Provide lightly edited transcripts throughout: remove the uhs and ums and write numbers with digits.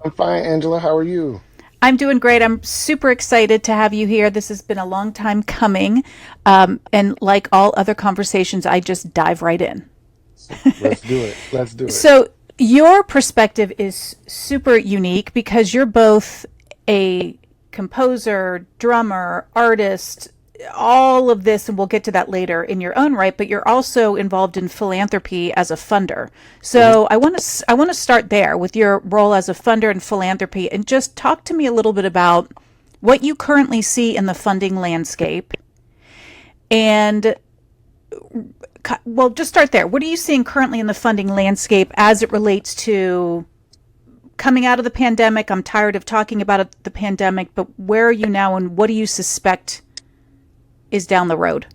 I'm fine, Angela. How are you? I'm doing great. I'm super excited to have you here. This has been a long time coming. And like all other conversations, I just dive right in. Let's do it. Let's do it. So, your perspective is super unique because you're both a composer, drummer, artist, all of this, and we'll get to that later in your own right, but you're also involved in philanthropy as a funder. Mhm. So I want to start there with your role as a funder in philanthropy and just talk to me a little bit about what you currently see in the funding landscape and well, just start there. What are you seeing currently in the funding landscape as it relates to coming out of the pandemic? I'm tired of talking about the pandemic, but where are you now and what do you suspect is down the road?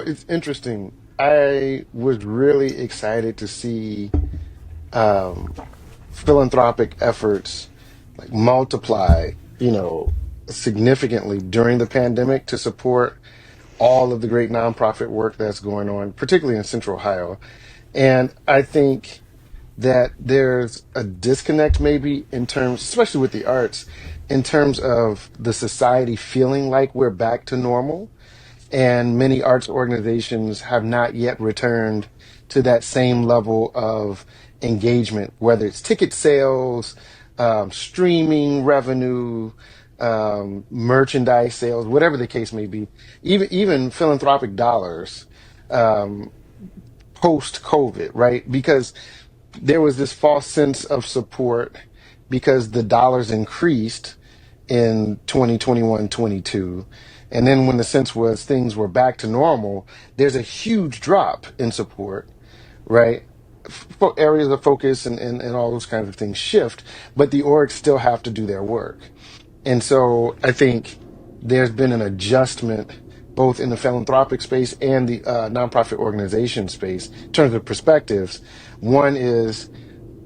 it's interesting. I was really excited to see um philanthropic efforts like multiply, significantly during the pandemic to support all of the great nonprofit work that's going on, particularly in Central Ohio. And I think that there's a disconnect maybe in terms, especially with the arts, in terms of the society feeling like we're back to normal. And many arts organizations have not yet returned to that same level of engagement, whether it's ticket sales, streaming revenue, merchandise sales, whatever the case may be, even philanthropic dollars um, post COVID, right? Because there was this false sense of support because the dollars increased in 2021, 22. And then when the sense was things were back to normal, there's a huge drop in support, right? Areas of focus and all those kinds of things shift, but the orgs still have to do their work. And so I think there's been an adjustment both in the philanthropic space and the nonprofit organization space in terms of perspectives. One is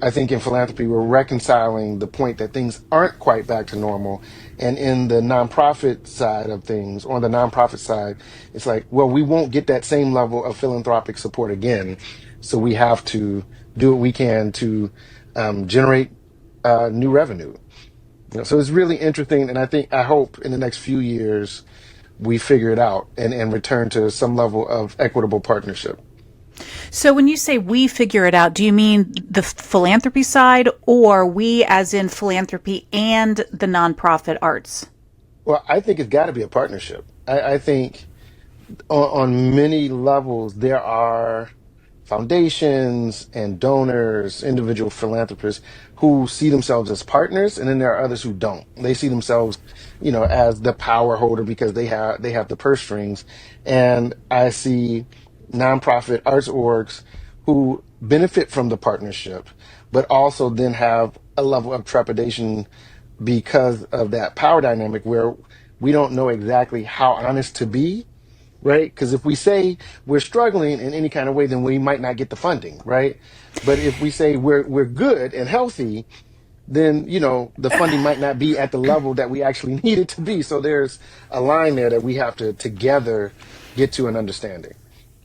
I think in philanthropy, we're reconciling the point that things aren't quite back to normal. And in the nonprofit side of things, on the nonprofit side, it's like, well, we won't get that same level of philanthropic support again. So we have to do what we can to generate new revenue. So it's really interesting. And I hope in the next few years, we figure it out and return to some level of equitable partnership. So when you say we figure it out, do you mean the philanthropy side or we as in philanthropy and the nonprofit arts? Well, I think it's got to be a partnership. I think on many levels, there are foundations and donors, individual philanthropists who see themselves as partners, and then there are others who don't. They see themselves, as the power holder because they have the purse strings. And I see nonprofit arts orgs who benefit from the partnership, but also then have a level of trepidation because of that power dynamic where we don't know exactly how honest to be, right? Because if we say we're struggling in any kind of way, then we might not get the funding, right? But if we say we're good and healthy, then the funding might not be at the level that we actually need it to be. So there's a line there that we have to together get to an understanding.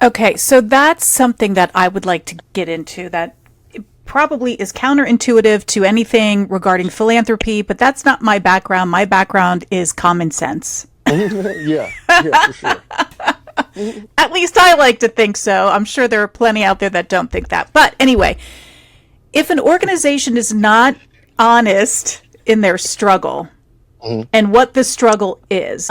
Okay, so that's something that I would like to get into that probably is counterintuitive to anything regarding philanthropy, but that's not my background. My background is common sense. Yeah, yeah, for sure. Mhm. At least I like to think so. I'm sure there are plenty out there that don't think that. But anyway, if an organization is not honest in their struggle Mhm. and what the struggle is,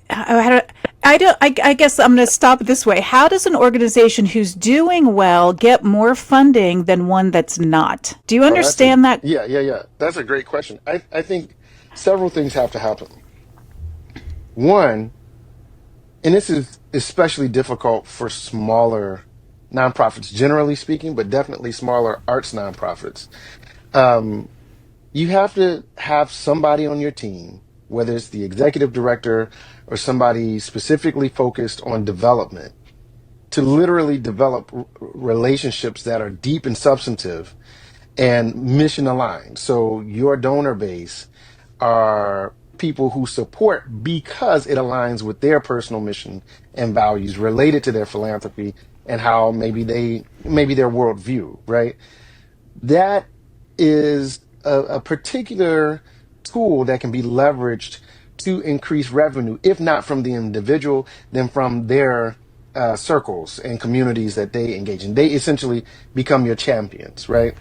I, I don't. I guess I'm going to stop it this way. How does an organization who's doing well get more funding than one that's not? Do you Oh, understand that? yeah. That's a great question. I think several things have to happen. One, and this is especially difficult for smaller nonprofits, generally speaking, but definitely smaller arts nonprofits. Um, you have to have somebody on your team, whether it's the executive director or somebody specifically focused on development, to literally develop relationships that are deep and substantive and mission aligned. So your donor base are people who support because it aligns with their personal mission and values related to their philanthropy and how maybe their worldview, right? That is a particular tool that can be leveraged to increase revenue, if not from the individual, then from their circles and communities that they engage in. They essentially become your champions, right?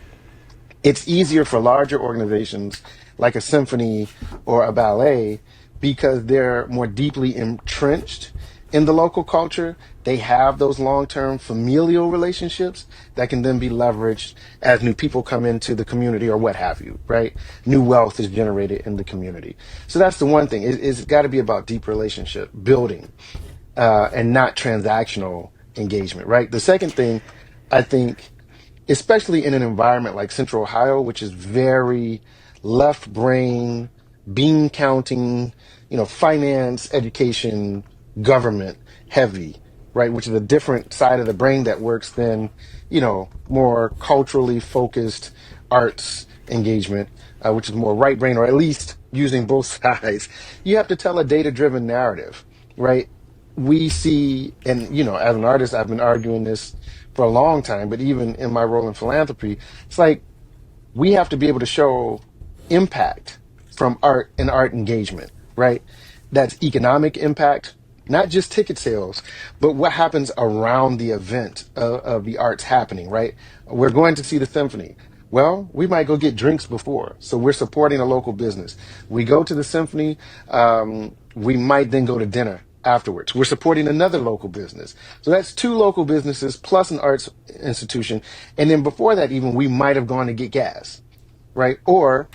It's easier for larger organizations like a symphony or a ballet because they're more deeply entrenched in the local culture. They have those long-term familial relationships that can then be leveraged as new people come into the community or what have you, right? New wealth is generated in the community. So that's the one thing. It's got to be about deep relationship building, and not transactional engagement, right? The second thing, I think, especially in an environment like Central Ohio, which is very left brain, bean counting, finance, education, government heavy, right? Which is a different side of the brain that works than, more culturally focused arts engagement, which is more right brain, or at least using both sides. You have to tell a data driven narrative, right? We see, and as an artist, I've been arguing this for a long time, but even in my role in philanthropy, it's like we have to be able to show impact from art and art engagement, right? That's economic impact, not just ticket sales, but what happens around the event of the arts happening, right? We're going to see the symphony. Well, we might go get drinks before. So we're supporting a local business. We go to the symphony. We might then go to dinner afterwards. We're supporting another local business. So that's two local businesses plus an arts institution. And then before that, even we might have gone to get gas, right? Or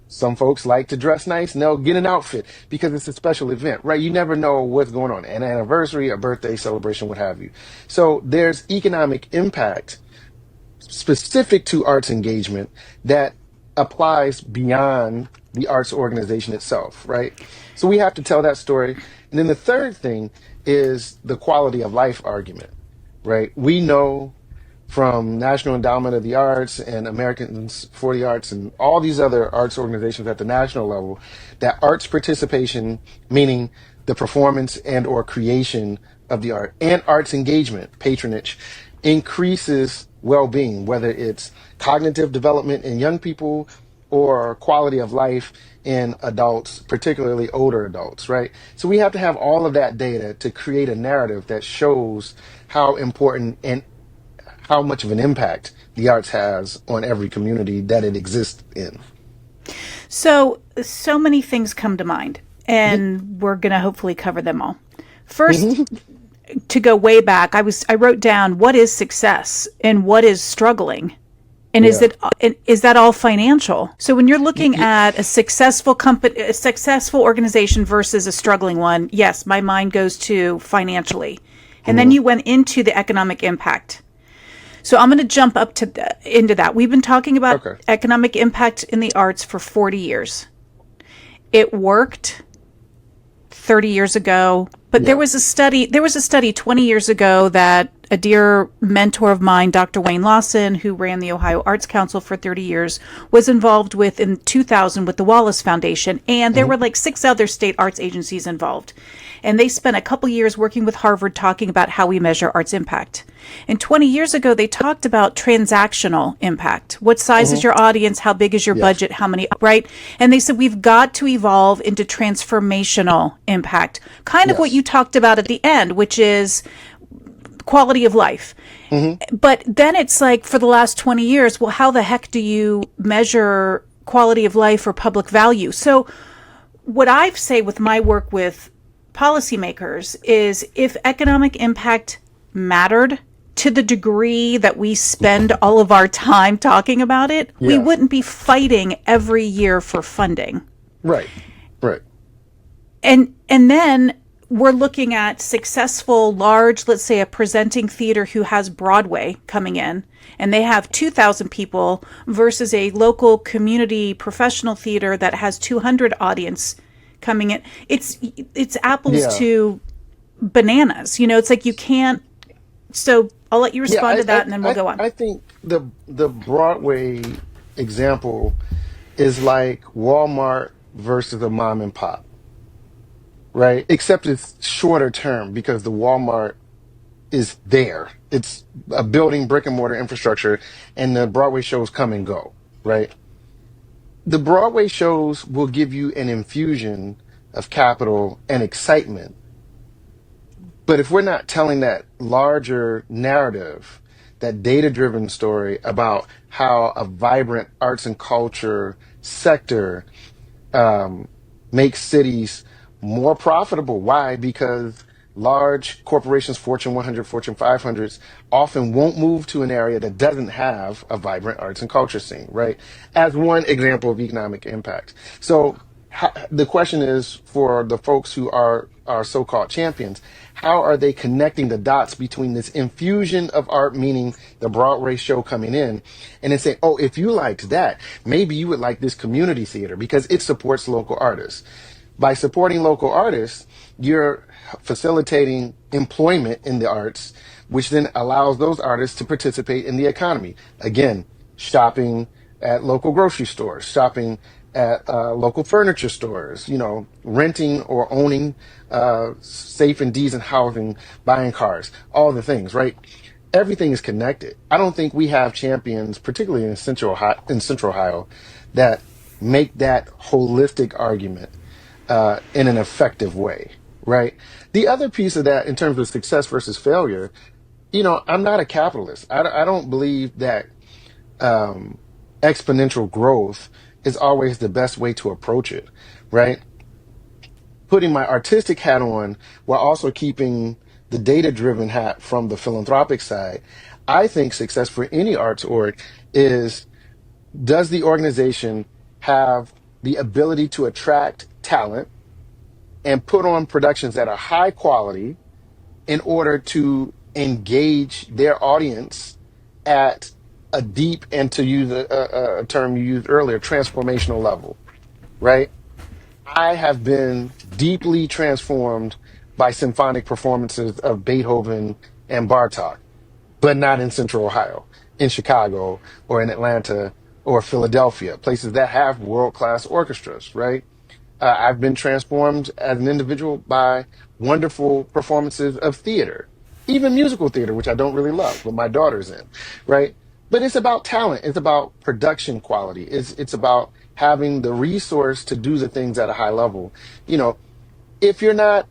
some folks like to dress nice and they'll get an outfit because it's a special event, right? You never know what's going on, an anniversary, a birthday celebration, what have you. So there's economic impact specific to arts engagement that applies beyond the arts organization itself, right? So we have to tell that story. And then the third thing is the quality of life argument, right? We know from National Endowment of the Arts and Americans for the Arts and all these other arts organizations at the national level that arts participation, meaning the performance and or creation of the art, and arts engagement, patronage, increases well-being, whether it's cognitive development in young people or quality of life in adults, particularly older adults, right? So we have to have all of that data to create a narrative that shows how important and how much of an impact the arts has on every community that it exists in. So many things come to mind, and we're going to hopefully cover them all. First, Mhm. to go way back, I wrote down what is success and what is struggling. And Yeah. is that all financial? So when you're looking Y- at a successful company, a successful organization versus a struggling one, yes, my mind goes to financially. And then mhm. you went into the economic impact. So I'm going to jump up to into that. We've been talking about Okay. economic impact in the arts for 40 years. It worked 30 years ago, but Yeah. there was a study 20 years ago that a dear mentor of mine, Dr. Wayne Lawson, who ran the Ohio Arts Council for 30 years, was involved with in 2000 with the Wallace Foundation. And there Mhm. were like 6 other state arts agencies involved. And they spent a couple years working with Harvard talking about how we measure arts impact. And 20 years ago, they talked about transactional impact. What size is Mhm. your audience? How big is your Yes. budget? How many, right? And they said we've got to evolve into transformational impact. Kind of what Yes. you talked about at the end, which is quality of life. Mhm. But then it's like for the last 20 years, well, how the heck do you measure quality of life or public value? So what I say with my work with policymakers is if economic impact mattered to the degree that we spend all of our time talking about it, we Yes. wouldn't be fighting every year for funding. Right. Right. And then we're looking at successful large, let's say a presenting theater who has Broadway coming in and they have 2,000 people versus a local community professional theater that has 200 audience coming in. It's apples Yeah. to bananas. It's like you can't. So I'll let you Yeah. respond to that and then we'll go on. I think the Broadway example is like Walmart versus a mom and pop, right? Except it's shorter term because the Walmart is there. It's a building brick and mortar infrastructure, and the Broadway shows come and go, right? The Broadway shows will give you an infusion of capital and excitement. But if we're not telling that larger narrative, that data driven story about how a vibrant arts and culture sector um, makes cities more profitable. Why? Because large corporations, Fortune 100, Fortune 500s, often won't move to an area that doesn't have a vibrant arts and culture scene, right? As one example of economic impact. So the question is for the folks who are our so-called champions, how are they connecting the dots between this infusion of art, meaning the Broadway show coming in, and then say, oh, if you liked that, maybe you would like this community theater because it supports local artists. By supporting local artists, you're facilitating employment in the arts, which then allows those artists to participate in the economy. Again, shopping at local grocery stores, shopping at local furniture stores, renting or owning safe and decent housing, buying cars, all the things, right? Everything is connected. I don't think we have champions, particularly in Central Ohio, that make that holistic argument in an effective way, right? The other piece of that, in terms of success versus failure, I'm not a capitalist. I don't believe that um, exponential growth is always the best way to approach it, right? Putting my artistic hat on while also keeping the data driven hat from the philanthropic side, I think success for any arts org is, does the organization have the ability to attract talent and put on productions that are high quality in order to engage their audience at a deep, and to use a term you used earlier, transformational level, right? I have been deeply transformed by symphonic performances of Beethoven and Bartok, but not in Central Ohio, in Chicago or in Atlanta or Philadelphia, places that have world class orchestras, right? I've been transformed as an individual by wonderful performances of theater, even musical theater, which I don't really love, but my daughter's in, right? But it's about talent. It's about production quality. It's about having the resource to do the things at a high level. You know, if you're not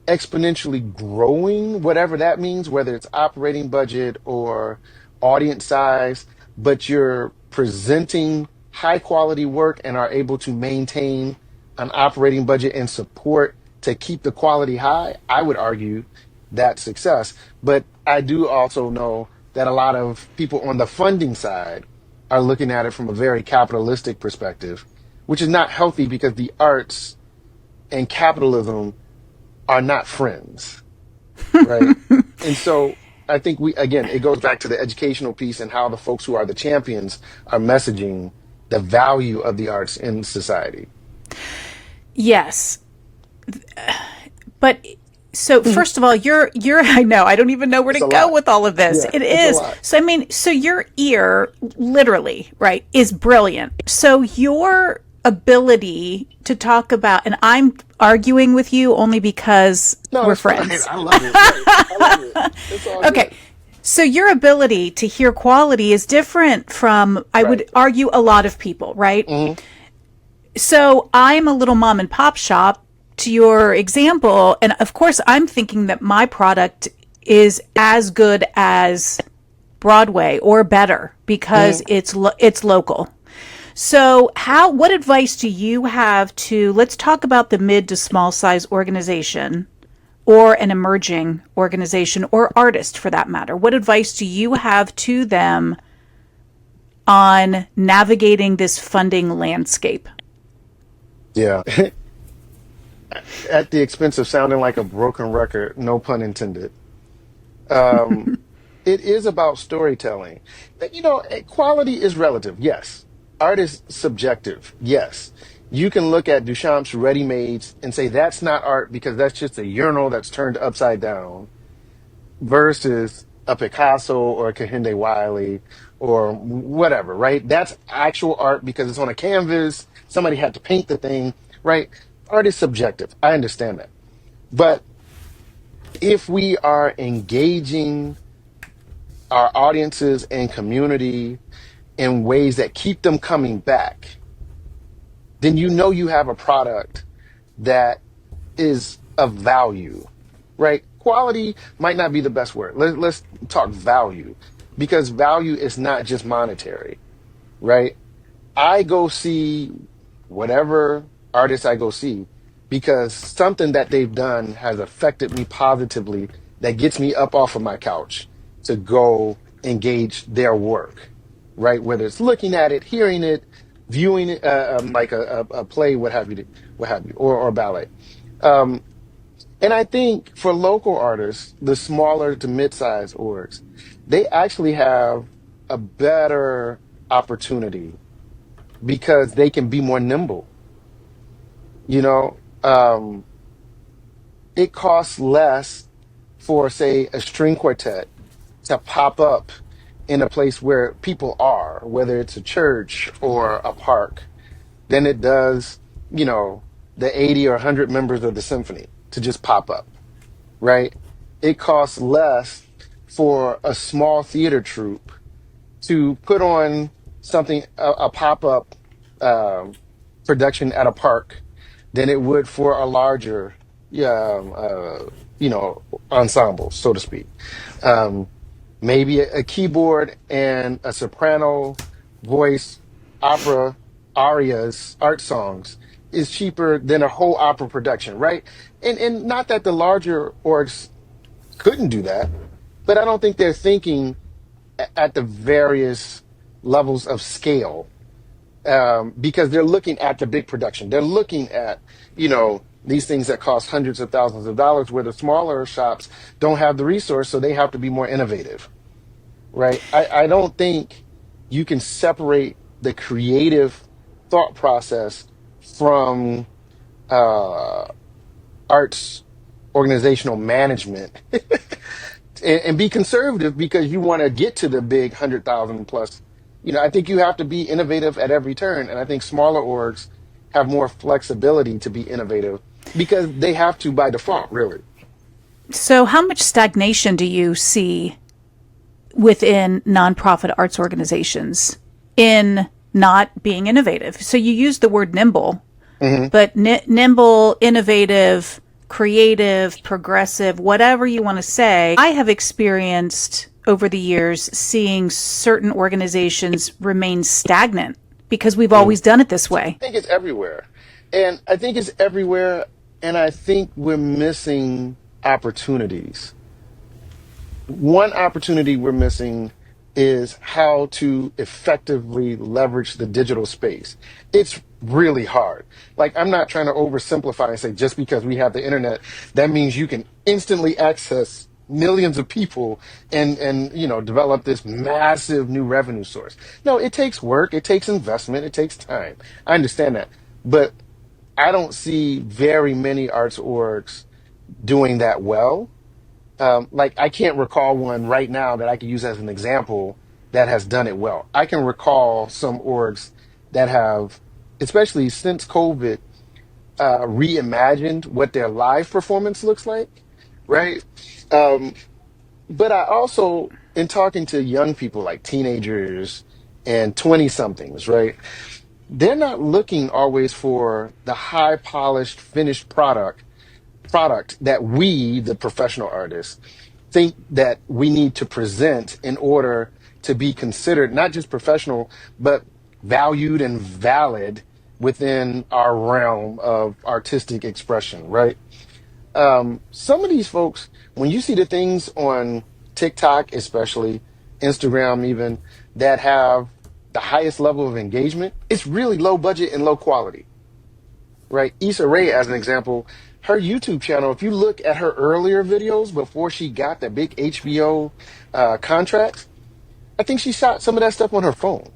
exponentially growing, whatever that means, whether it's operating budget or audience size, but you're presenting high quality work and are able to maintain an operating budget and support to keep the quality high, I would argue that's success. But I do also know that a lot of people on the funding side are looking at it from a very capitalistic perspective, which is not healthy because the arts and capitalism are not friends, right? And so I think again, it goes back to the educational piece and how the folks who are the champions are messaging the value of the arts in society. Yes. But so first of all, you're I know, I don't even know where to It's a go lot. with all of this. Yeah, It it's a is. lot. So I mean, so your ear literally, right, is brilliant. So your ability to talk about, and I'm arguing with you only because No, we're it's fine. friends. I love it. Right. I love it. It's all Okay. good. So your ability to hear quality is different from, I Right. would argue, a lot of people, right? Hmm. So I'm a little mom and pop shop to your example. And of course, I'm thinking that my product is as good as Broadway or better because Hmm. it's local. So what advice do you have to, let's talk about the mid to small size organization or an emerging organization or artist for that matter? What advice do you have to them on navigating this funding landscape? Yeah. At the expense of sounding like a broken record, no pun intended. Um, it is about storytelling. Quality is relative. Yes. Art is subjective. Yes. You can look at Duchamp's ready-mades and say that's not art because that's just a urinal that's turned upside down versus a Picasso or a Kehinde Wiley or whatever, right? That's actual art because it's on a canvas. Somebody had to paint the thing, right? Art is subjective. I understand that. But if we are engaging our audiences and community in ways that keep them coming back, then you know you have a product that is of value, right? Quality might not be the best word. Let's talk value, because value is not just monetary, right? I go see whatever artist I go see because something that they've done has affected me positively that gets me up off of my couch to go engage their work, right? Whether it's looking at it, hearing it, viewing it, like a play, what have you, or ballet. Um, and I think for local artists, the smaller to mid-sized orgs, they actually have a better opportunity because they can be more nimble. You know, it costs less for, say, a string quartet to pop up in a place where people are, whether it's a church or a park, than it does, you know, the 80 or 100 members of the symphony to just pop up, right? It costs less for a small theater troupe to put on something, a pop-up um, production at a park than it would for a larger, yeah, you know, ensemble, so to speak. Um, Maybe a keyboard and a soprano voice opera arias, art songs is cheaper than a whole opera production, right? And not that the larger orgs couldn't do that, but I don't think they're thinking at the various levels of scale, because they're looking at the big production. They're looking at, you know, these things that cost hundreds of thousands of dollars, where the smaller shops don't have the resource, so they have to be more innovative, right? I don't think you can separate the creative thought process from uh, arts organizational management and be conservative because you want to get to the big 100,000 plus. You know, I think you have to be innovative at every turn, and I think smaller orgs have more flexibility to be innovative because they have to by default, really. So, how much stagnation do you see within nonprofit arts organizations in not being innovative? So, you use the word nimble, Hmm. but nimble, innovative, creative, progressive, whatever you want to say. I have experienced over the years seeing certain organizations remain stagnant because we've Hmm. always done it this way. I think it's everywhere, and I think it's everywhere, and I think we're missing opportunities. One opportunity we're missing is how to effectively leverage the digital space. It's really hard. Like, I'm not trying to oversimplify and say just because we have the internet, that means you can instantly access millions of people and you know, develop this massive new revenue source. No, it takes work, it takes investment, it takes time. I understand that. But I don't see very many arts orgs doing that well. Like, I can't recall one right now that I could use as an example that has done it well. I can recall some orgs that have, especially since COVID, reimagined what their live performance looks like, right? Um, but I also, in talking to young people like teenagers and 20 somethings, right? They're not looking always for the high polished finished product that we, the professional artists, think that we need to present in order to be considered not just professional, but valued and valid within our realm of artistic expression, right? Some of these folks, when you see the things on TikTok, especially Instagram, even that have the highest level of engagement, it's really low budget and low quality, right? Issa Rae, as an example, her YouTube channel, if you look at her earlier videos before she got the big HBO contracts, I think she shot some of that stuff on her phone,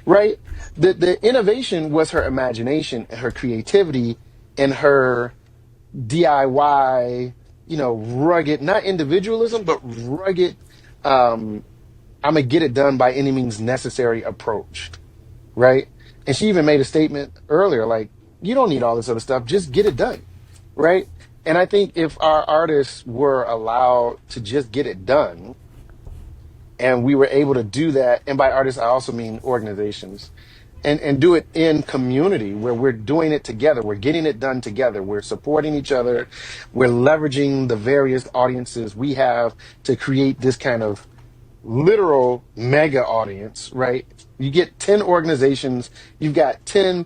right? The innovation was her imagination, her creativity, and her DIY, you know, rugged, not individualism, but rugged, um, I'm gonna get it done by any means necessary approach, right? And she even made a statement earlier, like, you don't need all this other stuff, just get it done, right? And I think if our artists were allowed to just get it done, and we were able to do that, and by artists I also mean organizations, and do it in community where we're doing it together, we're getting it done together, we're supporting each other, we're leveraging the various audiences we have to create this kind of literal mega audience, right? You get 10 organizations, you've got 10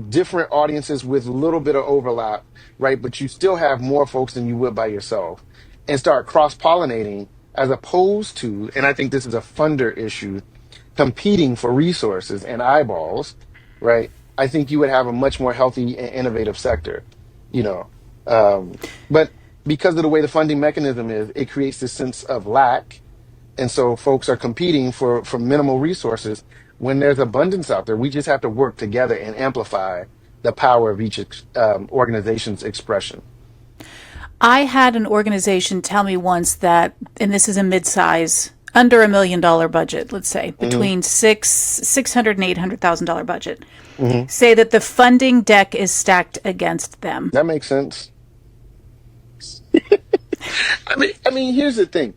different audiences with a little bit of overlap, right? But you still have more folks than you would by yourself, and start cross pollinating as opposed to, and I think this is a funder issue, competing for resources and eyeballs, right? I think you would have a much more healthy and innovative sector, you know. But because of the way the funding mechanism is, it creates this sense of lack, and so folks are competing for minimal resources when there's abundance out there. We just have to work together and amplify the power of each organization's expression. I had an organization tell me once that, and this is a mid-size, under $1 million budget, let's say, Hmm. between $600 and $800,000 budget, Hmm. say that the funding deck is stacked against them. That makes sense. I mean, here's the thing.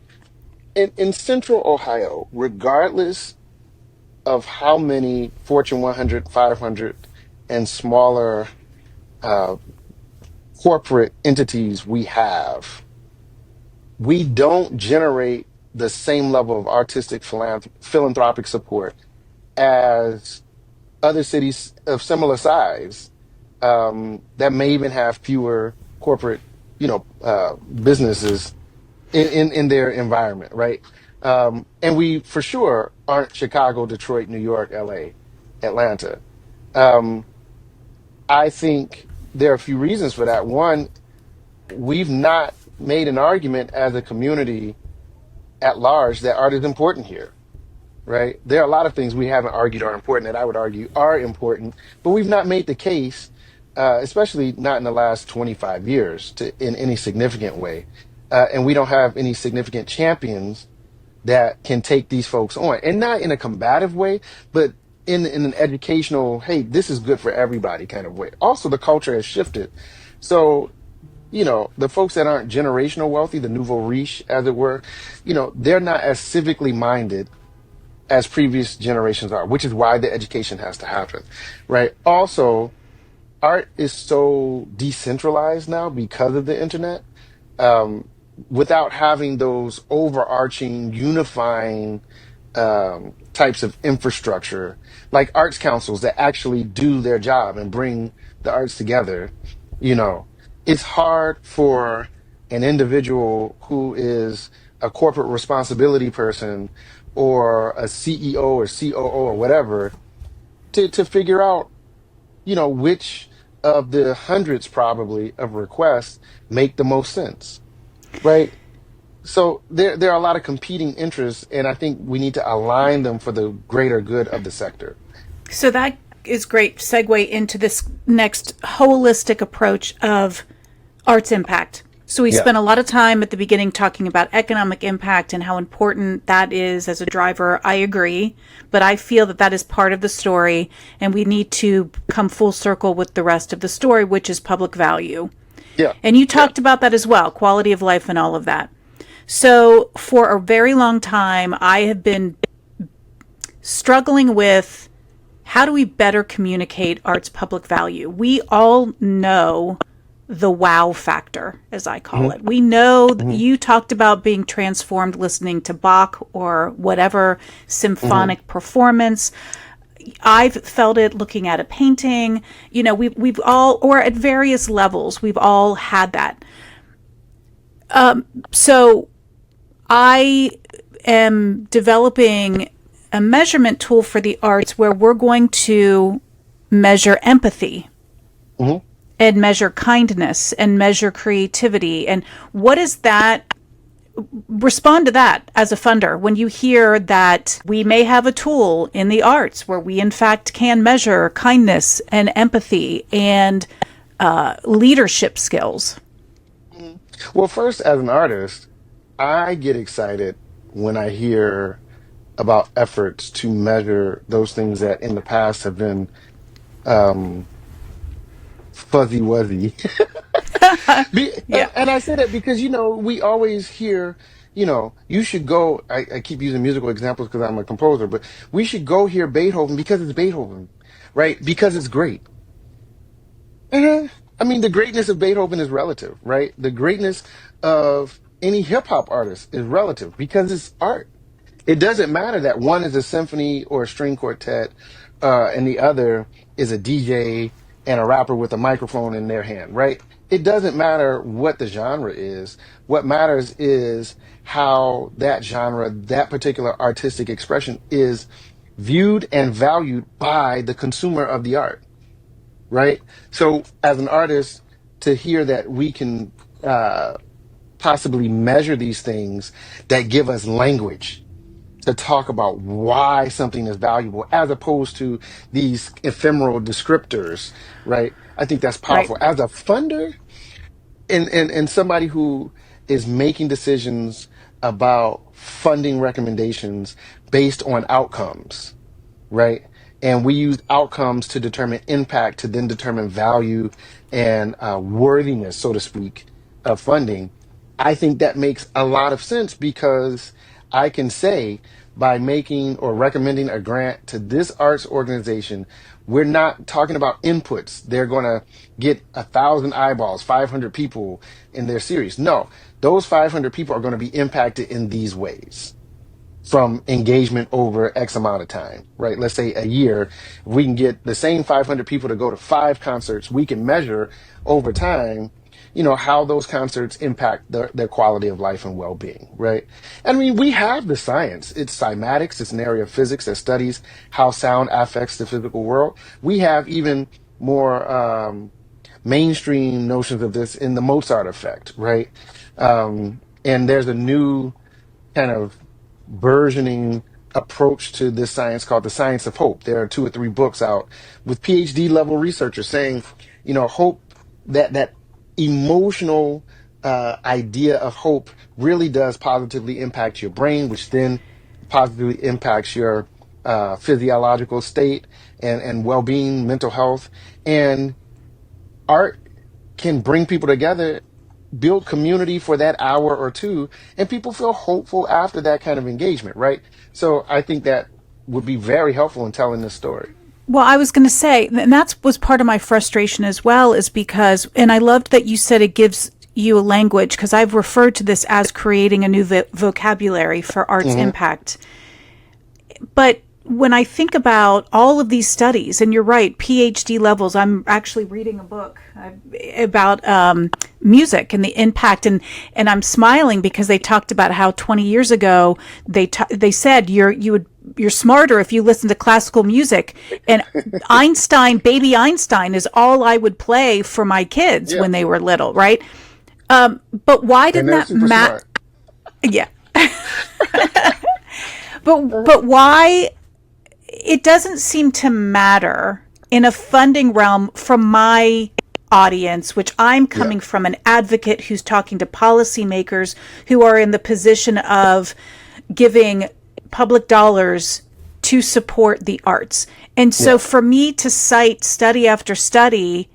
In Central Ohio, regardless of how many Fortune 100, 500, and smaller uh, corporate entities we have, we don't generate the same level of artistic philanthropic support as other cities of similar size, that may even have fewer corporate, businesses in their environment, right? And we for sure aren't Chicago, Detroit, New York, LA, Atlanta. Um, I think there are a few reasons for that. One, we've not made an argument as a community at large that art is important here, right? There are a lot of things we haven't argued are important that I would argue are important, but we've not made the case, especially not in the last 25 years, in any significant way. And we don't have any significant champions that can take these folks on, and not in a combative way, but in an educational, hey, this is good for everybody kind of way. Also, the culture has shifted. So, the folks that aren't generational wealthy, the nouveau riche, as it were, they're not as civically minded as previous generations are, which is why the education has to happen, right? Also, art is so decentralized now because of the internet, um, without having those overarching, unifying types of infrastructure, like arts councils that actually do their job and bring the arts together. You know, it's hard for an individual who is a corporate responsibility person or a CEO or COO or whatever to figure out, which of the hundreds probably of requests make the most sense, right? So there are a lot of competing interests, and I think we need to align them for the greater good of the sector. So that is great segue into this next holistic approach of arts impact. So we Yeah. spent a lot of time at the beginning talking about economic impact and how important that is as a driver. I agree, but I feel that that is part of the story, and we need to come full circle with the rest of the story, which is public value. Yeah. And you Yeah. talked about that as well, quality of life and all of that. So for a very long time, I have been struggling with how do we better communicate art's public value? We all know the wow factor, as I call Hmm. it. We know Hmm. you talked about being transformed listening to Bach or whatever Hmm. symphonic performance. I've felt it looking at a painting. We've all, or at various levels, we've all had that. So I am developing a measurement tool for the arts where we're going to measure empathy Hmm. and measure kindness and measure creativity. And what is that? Respond to that as a funder when you hear that we may have a tool in the arts where we, in fact, can measure kindness and empathy and leadership skills. Well, first, as an artist, I get excited when I hear about efforts to measure those things that in the past have been um, fuzzy wuzzy. Yeah. And I say that because, we always hear, you should go. I keep using musical examples because I'm a composer, but we should go hear Beethoven because it's Beethoven, right? Because it's great. I mean, the greatness of Beethoven is relative, right? The greatness of any hip hop artist is relative because it's art. It doesn't matter that one is a symphony or a string quartet, and the other is a DJ and a rapper with a microphone in their hand, right? It doesn't matter what the genre is. What matters is how that genre, that particular artistic expression is viewed and valued by the consumer of the art, right? So, as an artist, to hear that we can possibly measure these things that give us language to talk about why something is valuable as opposed to these ephemeral descriptors, right? I think that's Right. powerful. As a funder and somebody who is making decisions about funding recommendations based on outcomes, right? And we use outcomes to determine impact to then determine value and worthiness, so to speak, of funding. I think that makes a lot of sense because I can say by making or recommending a grant to this arts organization, we're not talking about inputs. They're going to get 1,000 eyeballs, 500 people in their series. No, those 500 people are going to be impacted in these ways from engagement over X amount of time, right? Let's say a year. If we can get the same 500 people to go to 5 concerts, we can measure over time, how those concerts impact their quality of life and well-being, right? I mean, we have the science. It's cymatics. It's an area of physics that studies how sound affects the physical world. We have even more mainstream notions of this in the Mozart effect, right? And there's a new kind of burgeoning approach to this science called the science of hope. There are 2 or 3 books out with PhD level researchers saying, hope, that emotional idea of hope really does positively impact your brain, which then positively impacts your physiological state and well-being, mental health. And art can bring people together, build community for that hour or two, and people feel hopeful after that kind of engagement, right? So I think that would be very helpful in telling this story. Well, I was going to say, and that was part of my frustration as well, is because, and I loved that you said it gives you a language, because I've referred to this as creating a new vocabulary for art's Hmm. impact. But when I think about all of these studies, and you're right, PhD levels, I'm actually reading a book about music and the impact, and I'm smiling because they talked about how 20 years ago they said you're smarter if you listen to classical music, and baby Einstein is all I would play for my kids Yeah, when they were little, right? But why and didn't they're that super matter? smart. Yeah, but why? It doesn't seem to matter in a funding realm from my audience, which I'm Yeah, coming from an advocate who's talking to policymakers who are in the position of giving public dollars to support the arts. And so yeah. for me to cite study after study,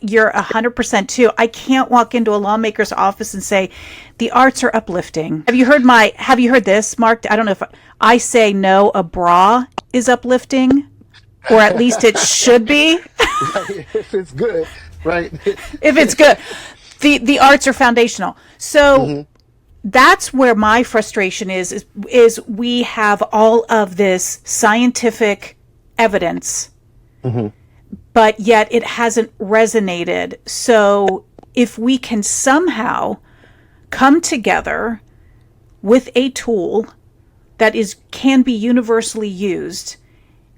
you're 100% too. I can't walk into a lawmaker's office and say, the arts are uplifting. Have you heard this, Mark? I don't know if I say no, a bra is uplifting, or at least it should be Right. If it's good, right? if it's good. The arts are foundational. So Hmm. that's where my frustration is we have all of this scientific evidence, Hmm. but yet it hasn't resonated. So if we can somehow come together with a tool that can be universally used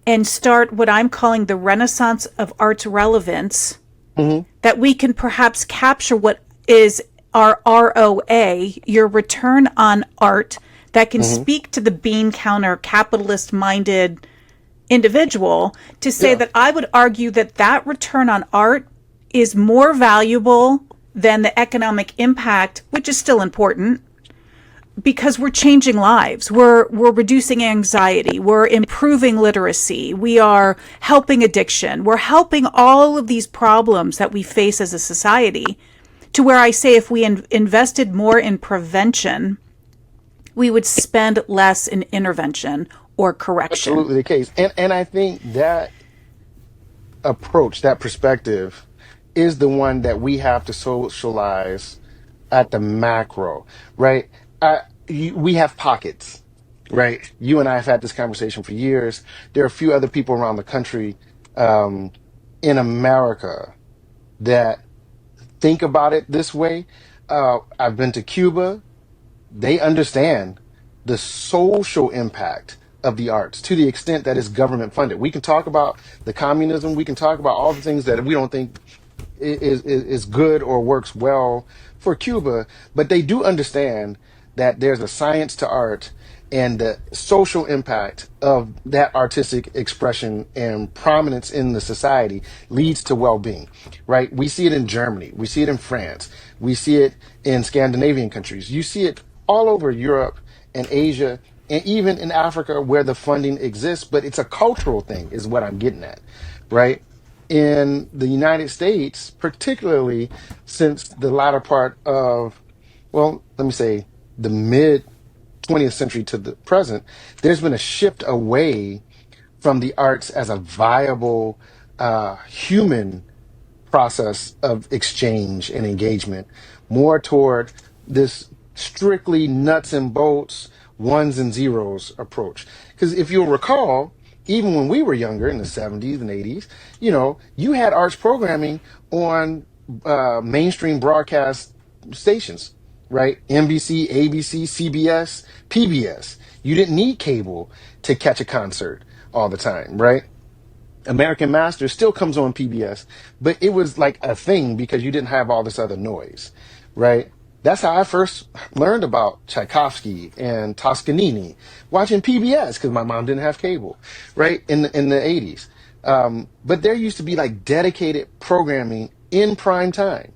and start what I'm calling the renaissance of arts relevance, Hmm. that we can perhaps capture what is our ROA, your return on art, that can Hmm. speak to the bean counter capitalist minded individual, to say Yeah. that I would argue that that return on art is more valuable than the economic impact, which is still important, because we're changing lives. We're reducing anxiety. We're improving literacy. We are helping addiction. We're helping all of these problems that we face as a society, to where I say if we invested more in prevention, we would spend less in intervention or correction. Absolutely the case. And I think that approach, that perspective, is the one that we have to socialize at the macro, right? We have pockets, right? You and I have had this conversation for years. There are a few other people around the country, um, in America that think about it this way. I've been to Cuba. They understand the social impact of the arts to the extent that it's government funded. We can talk about the communism. We can talk about all the things that we don't think is good or works well for Cuba, but they do understand that there's a science to art and the social impact of that artistic expression and prominence in the society leads to well-being, right? We see it in Germany, we see it in France, we see it in Scandinavian countries, you see it all over Europe and Asia and even in Africa where the funding exists, but it's a cultural thing, is what I'm getting at, right? In the United States, particularly since the latter part of, well, let me say the mid 20th century to the present, there's been a shift away from the arts as a viable human process of exchange and engagement, more toward this strictly nuts and bolts, ones and zeros approach. Because if you'll recall, even when we were younger in the 70s and 80s, you had arts programming on mainstream broadcast stations, right? NBC, ABC, CBS, PBS. You didn't need cable to catch a concert all the time, right? American Masters still comes on PBS, but it was like a thing because you didn't have all this other noise, right? That's how I first learned about Tchaikovsky and Toscanini, watching PBS because my mom didn't have cable, right? In the 80s. But there used to be like dedicated programming in prime time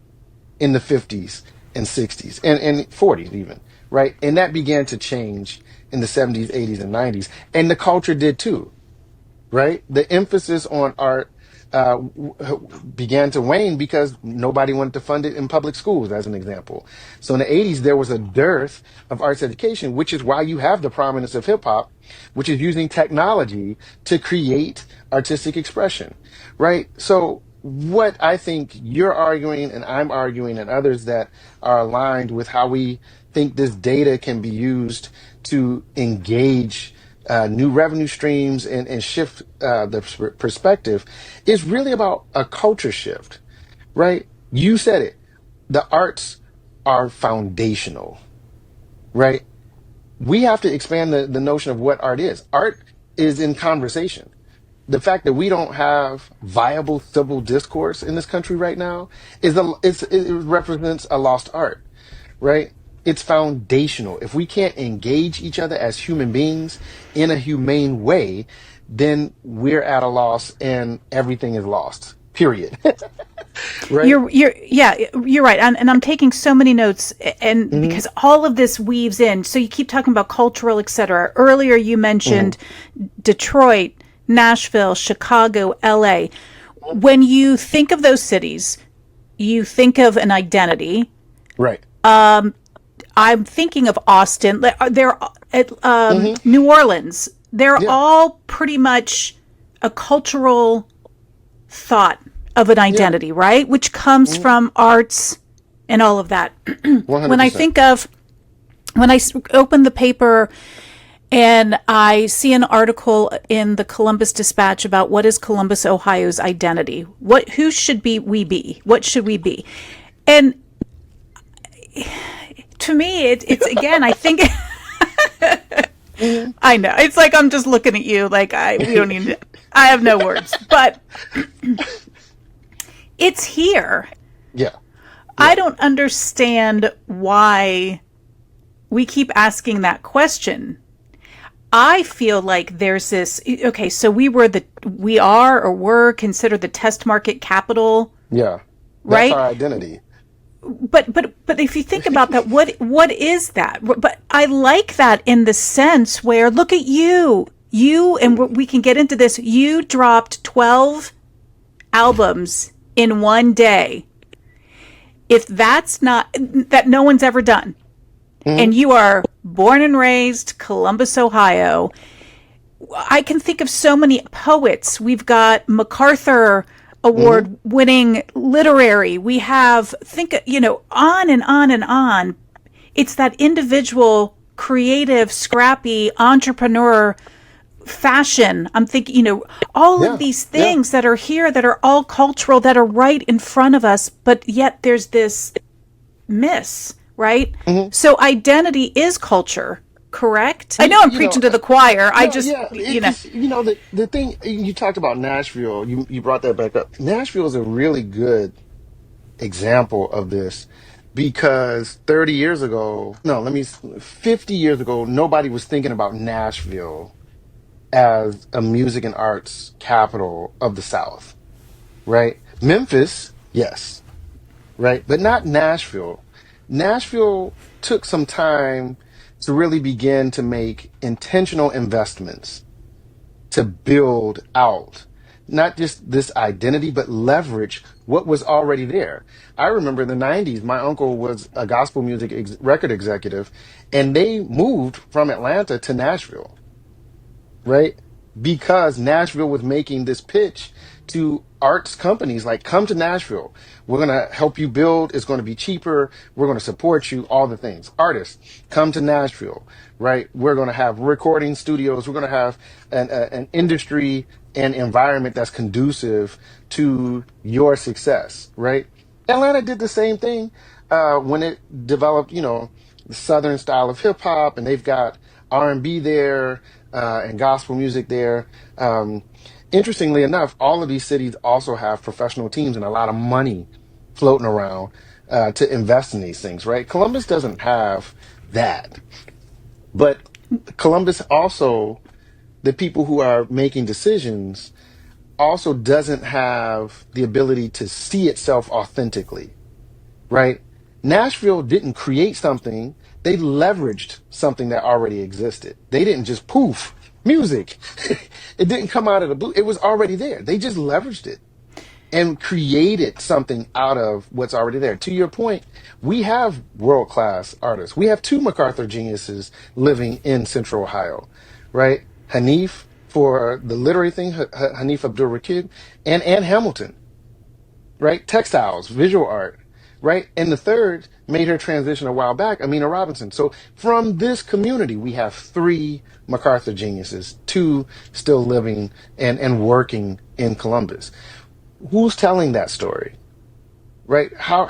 in the 50s and 60s and 40s even, right? And that began to change in the 70s, 80s, and 90s. And the culture did too, right? The emphasis on art began to wane because nobody wanted to fund it in public schools, as an example. So in the 80s, there was a dearth of arts education, which is why you have the prominence of hip hop, which is using technology to create artistic expression, right? So what I think you're arguing and I'm arguing and others that are aligned with how we think this data can be used to engage new revenue streams and shift the perspective is really about a culture shift, right? You said it. The arts are foundational, right? We have to expand the notion of what art is. Art is in conversation. The fact that we don't have viable civil discourse in this country right now it represents a lost art, right? It's foundational. If we can't engage each other as human beings in a humane way, then we're at a loss and everything is lost. Period. Right? You're right, and I'm taking so many notes, and Hmm. because all of this weaves in. So you keep talking about cultural, etc. Earlier, you Hmm. mentioned Detroit, Nashville, Chicago, LA. When you think of those cities, you think of an identity. Right. I'm thinking of Austin. They're Hmm. New Orleans. They're Yeah. all pretty much a cultural thought of an Yeah. identity, right? Which comes Hmm. from arts and all of that. When I 100%. think of, when I open the paper and I see an article in the Columbus Dispatch about what is Columbus, Ohio's identity, who should we be? What should we be? And to me, it's again, I think, Hmm. I know, it's like I'm just looking at you, like we don't need, I have no words, but it's here. Yeah. I Yeah. don't understand why we keep asking that question. I feel like there's this, okay, so we are or were considered the test market capital, Yeah. That's right? our identity. but if you think about that, what is that? But I like that in the sense where, look at you, and we can get into this. You dropped 12 albums in one day. If that's not that, no one's ever done, Hmm. and you are born and raised Columbus, Ohio. I can think of so many poets. We've got MacArthur Hmm. award winning literary. We have, think, on and on and on. It's that individual, creative, scrappy entrepreneur fashion. I'm thinking, all of Yeah. these Yeah. things that are here that are all cultural, that are right in front of us, but yet there's this miss, right? Hmm. So identity is culture, correct? I know I'm You know, preaching to the choir. I no, just, yeah, because the thing you talked about Nashville, you brought that back up. Nashville is a really good example of this because 30 years ago, no, 50 years ago, nobody was thinking about Nashville as a music and arts capital of the South, right? Memphis, yes, right, but not Nashville. Nashville took some time to really begin to make intentional investments to build out not just this identity, but leverage what was already there. I remember in the 90s, my uncle was a gospel music record executive, and they moved from Atlanta to Nashville, right? Because Nashville was making this pitch to arts companies like, come to Nashville. We're going to help you build. It's going to be cheaper. We're going to support you, all the things. Artists, come to Nashville, right? We're going to have recording studios. We're going to have an industry and environment that's conducive to your success, right? Atlanta did the same thing when it developed, the Southern style of hip hop, and they've got R&B there and gospel music there. Interestingly enough, all of these cities also have professional teams and a lot of money floating around to invest in these things, right? Columbus doesn't have that, but Columbus also, the people who are making decisions, also doesn't have the ability to see itself authentically, right? Nashville didn't create something, they leveraged something that already existed. They didn't just poof, music. It didn't come out of the blue. It was already there. They just leveraged it and created something out of what's already there. To your point, we have world class artists. We have two MacArthur geniuses living in Central Ohio, right? Hanif for the literary thing, Hanif Abdul Rakib, and Ann Hamilton, right? Textiles, visual art, right? And the third made her transition a while back, Amina Robinson. So from this community, we have three MacArthur geniuses, two still living and working in Columbus. Who's telling that story, right? How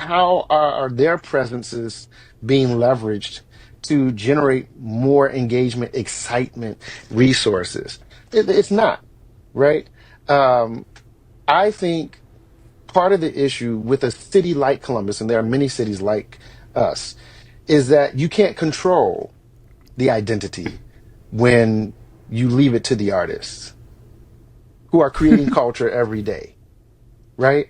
are their presences being leveraged to generate more engagement, excitement, resources? It's not, right? Um, I think part of the issue with a city like Columbus, and there are many cities like us, is that you can't control the identity when you leave it to the artists who are creating culture every day, right?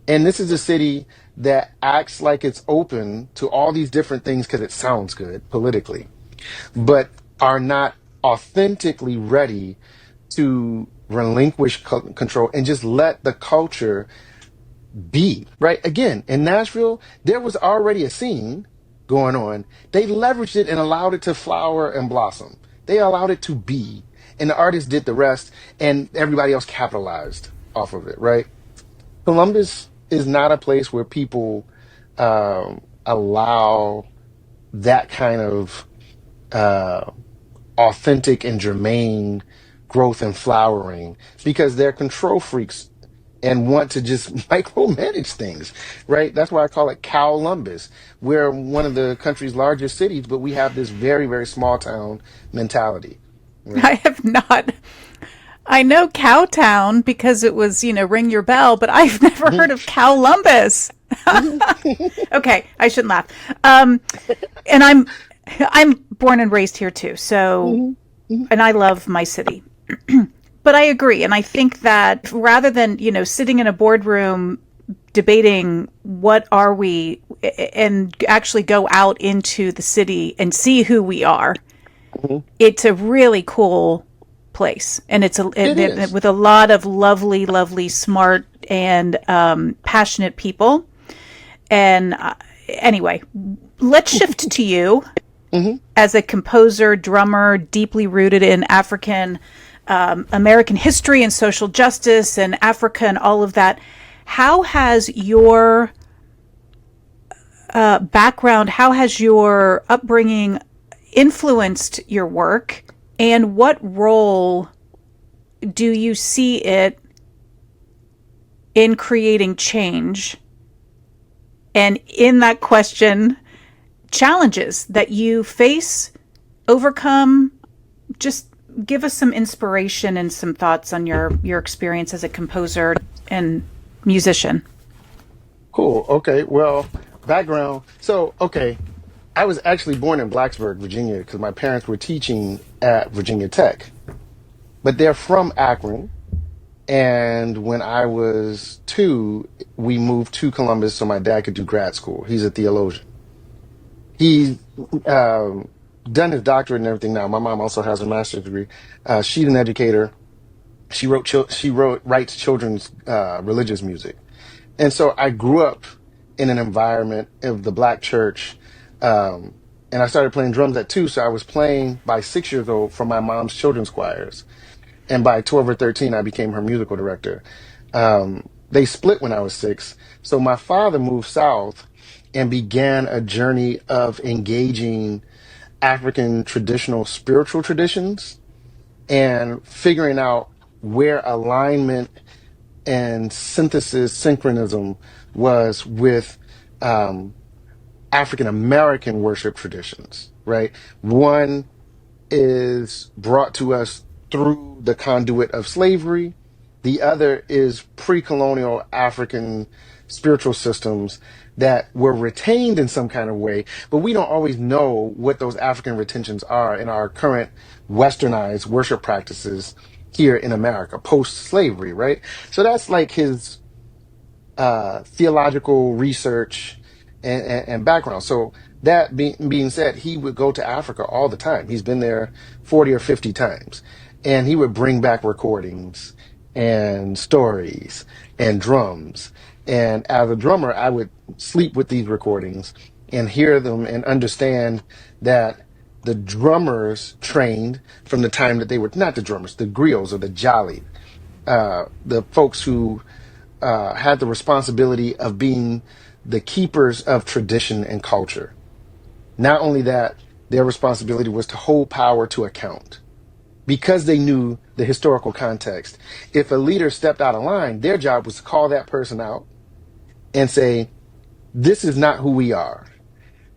And this is a city that acts like it's open to all these different things because it sounds good politically, but are not authentically ready to relinquish control and just let the culture be, right? Again, in Nashville, there was already a scene going on. They leveraged it and allowed it to flower and blossom. They allowed it to be, and the artists did the rest, and everybody else capitalized off of it, right? Columbus is not a place where people allow that kind of uh, authentic and germane growth and flowering because they're control freaks and want to just micromanage things, right? That's why I call it Columbus. We're one of the country's largest cities, but we have this very, very small town mentality, right? I have not. I know Cowtown because it was, ring your bell, but I've never heard of Cowlumbus. Hmm. Okay, I shouldn't laugh. Um, and I'm born and raised here too. So, Hmm. Hmm. and I love my city. But I agree, and I think that rather than sitting in a boardroom debating what are we, and actually go out into the city and see who we are, Mhm. it's a really cool place, and It is. with a lot of lovely, lovely, smart and passionate people. And anyway, let's shift to you Hmm. as a composer, drummer, deeply rooted in African American history and social justice and Africa and all of that. How has your background, how has your upbringing influenced your work, and what role do you see it in creating change? And in that question, challenges that you face, overcome, just give us some inspiration and some thoughts on your experience as a composer and musician. Cool. Okay. Well, background. So, okay, I was actually born in Blacksburg, Virginia, because my parents were teaching at Virginia Tech, but they're from Akron. And when I was two, we moved to Columbus so my dad could do grad school. He's a theologian. He's um, done his doctorate and everything now. My mom also has a master's degree. She's an educator. She writes children's religious music. And so I grew up in an environment of the black church. Um, and I started playing drums at two. So I was playing by 6 years old for my mom's children's choirs. And by 12 or 13, I became her musical director. They split when I was six. So my father moved south and began a journey of engaging African traditional spiritual traditions and figuring out where alignment and synthesis synchronism was with um, African American worship traditions, right? One is brought to us through the conduit of slavery. The other is pre colonial African spiritual systems that were retained in some kind of way, but we don't always know what those African retentions are in our current westernized worship practices here in America post slavery, right? So that's like his theological research and background. So being said, he would go to Africa all the time. He's been there 40 or 50 times, and he would bring back recordings and stories and drums. And as a drummer, I would sleep with these recordings and hear them and understand that the drummers trained from the time that they were not the drummers, the griots or the jolly, the folks who had the responsibility of being the keepers of tradition and culture. Not only that, their responsibility was to hold power to account because they knew the historical context. If a leader stepped out of line, their job was to call that person out and say, "This is not who we are.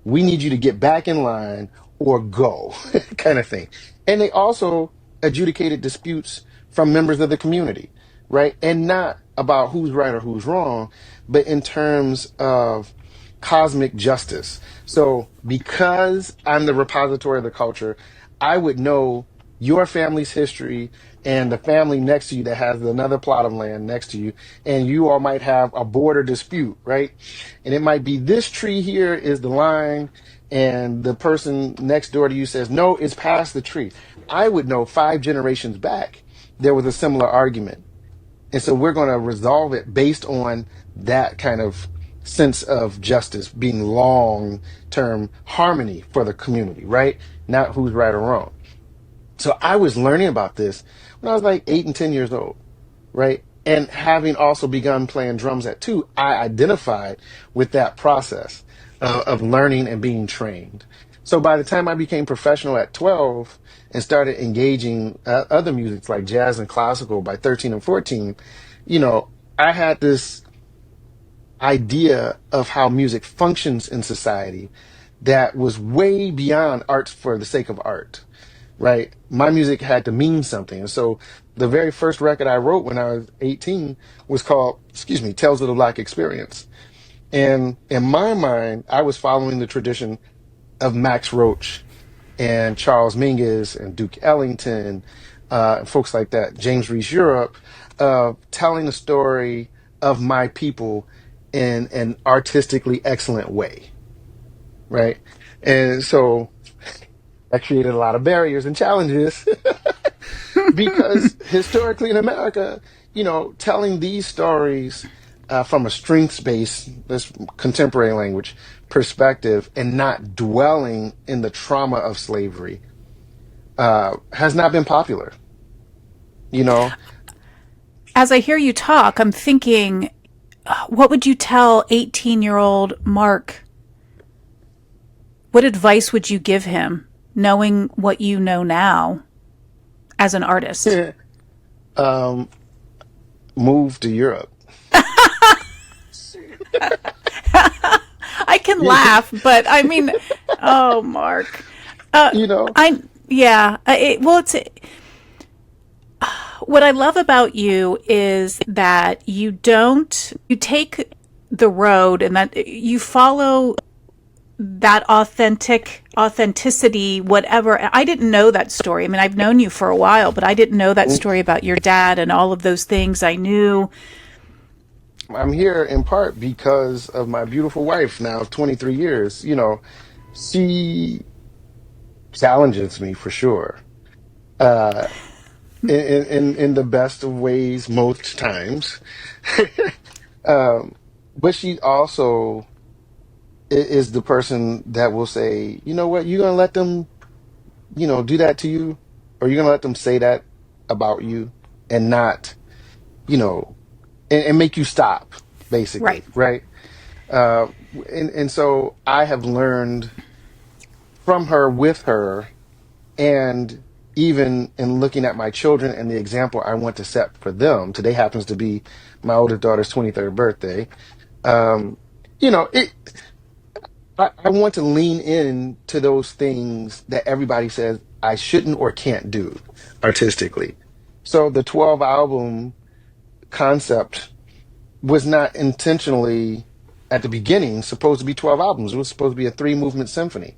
We need you to get back in line or go," kind of thing. And they also adjudicated disputes from members of the community, right? And not about who's right or who's wrong, but in terms of cosmic justice. So because I'm the repository of the culture, I would know your family's history and the family next to you that has another plot of land next to you, and you all might have a border dispute, right? And it might be this tree here is the line, and the person next door to you says, no, it's past the tree. I would know 5 generations back there was a similar argument. And so we're going to resolve it based on that kind of sense of justice being long term harmony for the community, right? Not who's right or wrong. So I was learning about this when I was like 8 and 10 years old, right? And having also begun playing drums at two, I identified with that process of learning and being trained. So by the time I became professional at 12 and started engaging other musics like jazz and classical by 13 and 14, I had this idea of how music functions in society that was way beyond art for the sake of art, right? My music had to mean something. And so the very first record I wrote when I was 18 was called, excuse me, Tales of the Black Experience. And in my mind, I was following the tradition of Max Roach and Charles Mingus and Duke Ellington, and folks like that, James Reese Europe, telling the story of my people in an artistically excellent way, right? And so that created a lot of barriers and challenges because historically in America, telling these stories from a strengths-based, this contemporary language perspective, and not dwelling in the trauma of slavery has not been popular. You know, As I hear you talk, I'm thinking, what would you tell 18-year-old Mark? What advice would you give him, knowing what you know now as an artist? um, move to Europe. I can laugh, but I mean, oh, Mark. Uh, You know, yeah. Well, it's what I love about you is that you take the road and that you follow that authenticity, whatever. I didn't know that story. I mean, I've known you for a while, but I didn't know that story about your dad and all of those things. I knew. I'm here in part because of my beautiful wife now of 23 years. She challenges me for sure. Uh, in the best of ways most times. But she also is the person that will say, you know what, you're gonna let them, do that to you, or you're gonna let them say that about you and not, you know, and make you stop, Right. basically, right? Uh, and so I have learned from her, with her, and even in looking at my children and the example I want to set for them. Today happens to be my oldest daughter's 23rd birthday. Um, it. I want to lean in to those things that everybody says I shouldn't or can't do artistically. So the 12 album concept was not intentionally at the beginning supposed to be 12 albums. It was supposed to be a three movement symphony,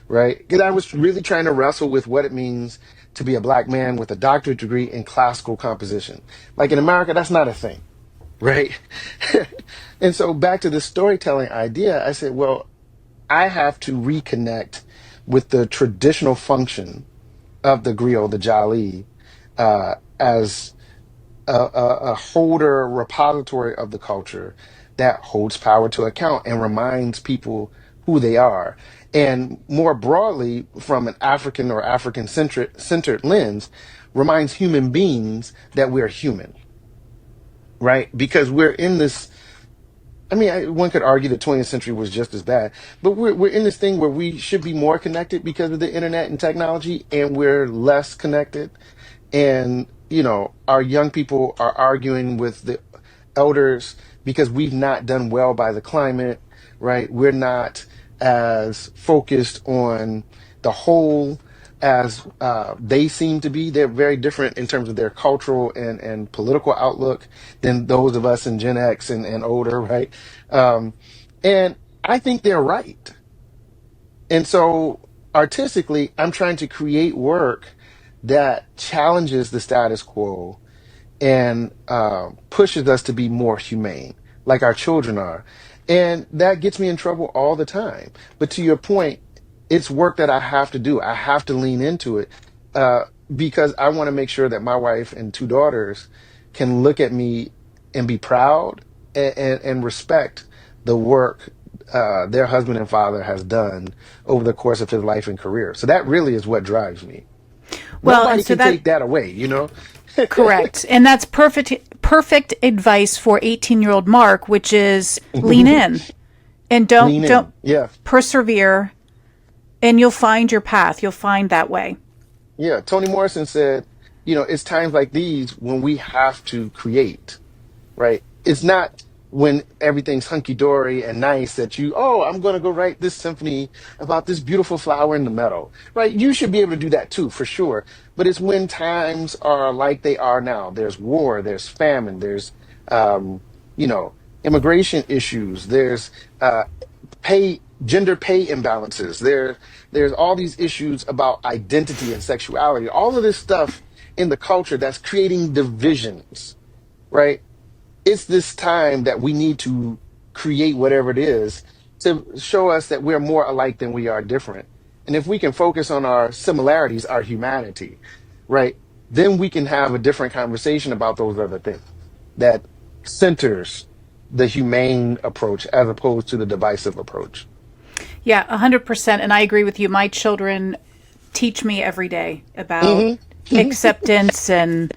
right? Because I was really trying to wrestle with what it means to be a black man with a doctorate degree in classical composition. Like in America, that's not a thing, right? And so back to the storytelling idea, I said, well, I have to reconnect with the traditional function of the griot, the jali, as a holder, repository of the culture that holds power to account and reminds people who they are. And more broadly, from an African or African centered lens, reminds human beings that we're human, right? Because we're in this. I mean, one could argue the 20th century was just as bad, but we're in this thing where we should be more connected because of the internet and technology, and we're less connected. And, our young people are arguing with the elders because we've not done well by the climate, right? We're not as focused on the whole as they seem to be. They're very different in terms of their cultural and political outlook than those of us in Gen X and older, right? Um, and I think they're right. And so artistically, I'm trying to create work that challenges the status quo and pushes us to be more humane, like our children are. And that gets me in trouble all the time. But to your point, it's work that I have to do. I have to lean into it uh, because I want to make sure that my wife and two daughters can look at me and be proud and respect the work their husband and father has done over the course of his life and career. So that really is what drives me. Well, and Nobody so can that take that away. correct. And that's perfect advice for 18-year-old Mark, which is lean in and Lean don't in. Yeah. persevere and you'll find your path. You'll find that way. Yeah. Toni Morrison said, it's times like these when we have to create, right? It's not when everything's hunky dory and nice that I'm going to go write this symphony about this beautiful flower in the meadow, right? You should be able to do that too, for sure. But it's when times are like they are now. There's war, there's famine, there's, um, you know, immigration issues, there's gender pay imbalances. There's all these issues about identity and sexuality. All of this stuff in the culture that's creating divisions, right? It's this time that we need to create whatever it is to show us that we're more alike than we are different. And if we can focus on our similarities, our humanity, right, then we can have a different conversation about those other things that centers the humane approach as opposed to the divisive approach. Yeah, 100%. And I agree with you. My children teach me every day about Hmm. acceptance and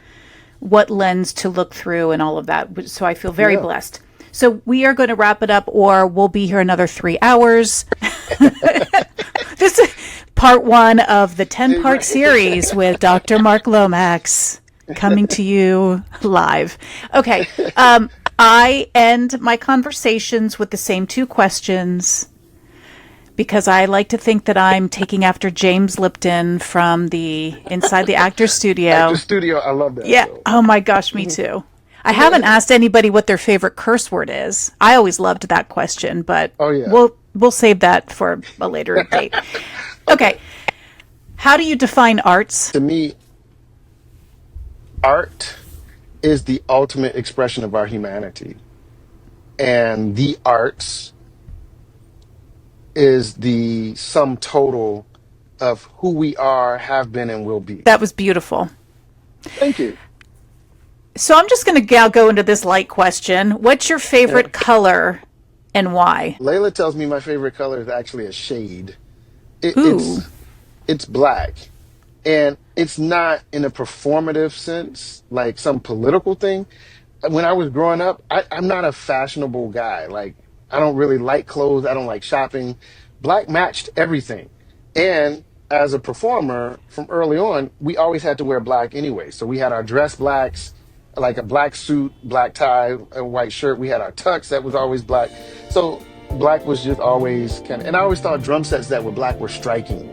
what lens to look through and all of that. So I feel very Yeah. blessed. So we are going to wrap it up, or we'll be here another 3 hours. This is part one of the 10-part Right. series with Dr. Mark Lomax coming to you live. Okay. I end my conversations with the same two questions because I like to think that I'm taking after James Lipton from the Inside the Actors Actor Studio. Studio, I love that Yeah. show. Oh my gosh, me too. I haven't asked anybody what their favorite curse word is. I always loved that question, but Oh yeah. we'll save that for a later date. Okay. How do you define arts? To me, art is the ultimate expression of our humanity. And the arts is the sum total of who we are, have been, and will be. That was beautiful. Thank you. So I'm just going to go into this light question. What's your favorite color and why? Layla tells me my favorite color is actually a shade. It, Ooh, it's it's black, and it's not in a performative sense, like some political thing. When I was growing up, I'm not a fashionable guy. Like, I don't really like clothes. I don't like shopping. Black matched everything. And as a performer from early on, we always had to wear black anyway. So we had our dress blacks, like a black suit, black tie, a white shirt. We had our tux that was always black. So black was just always kind of, and I always thought drum sets that were black were striking.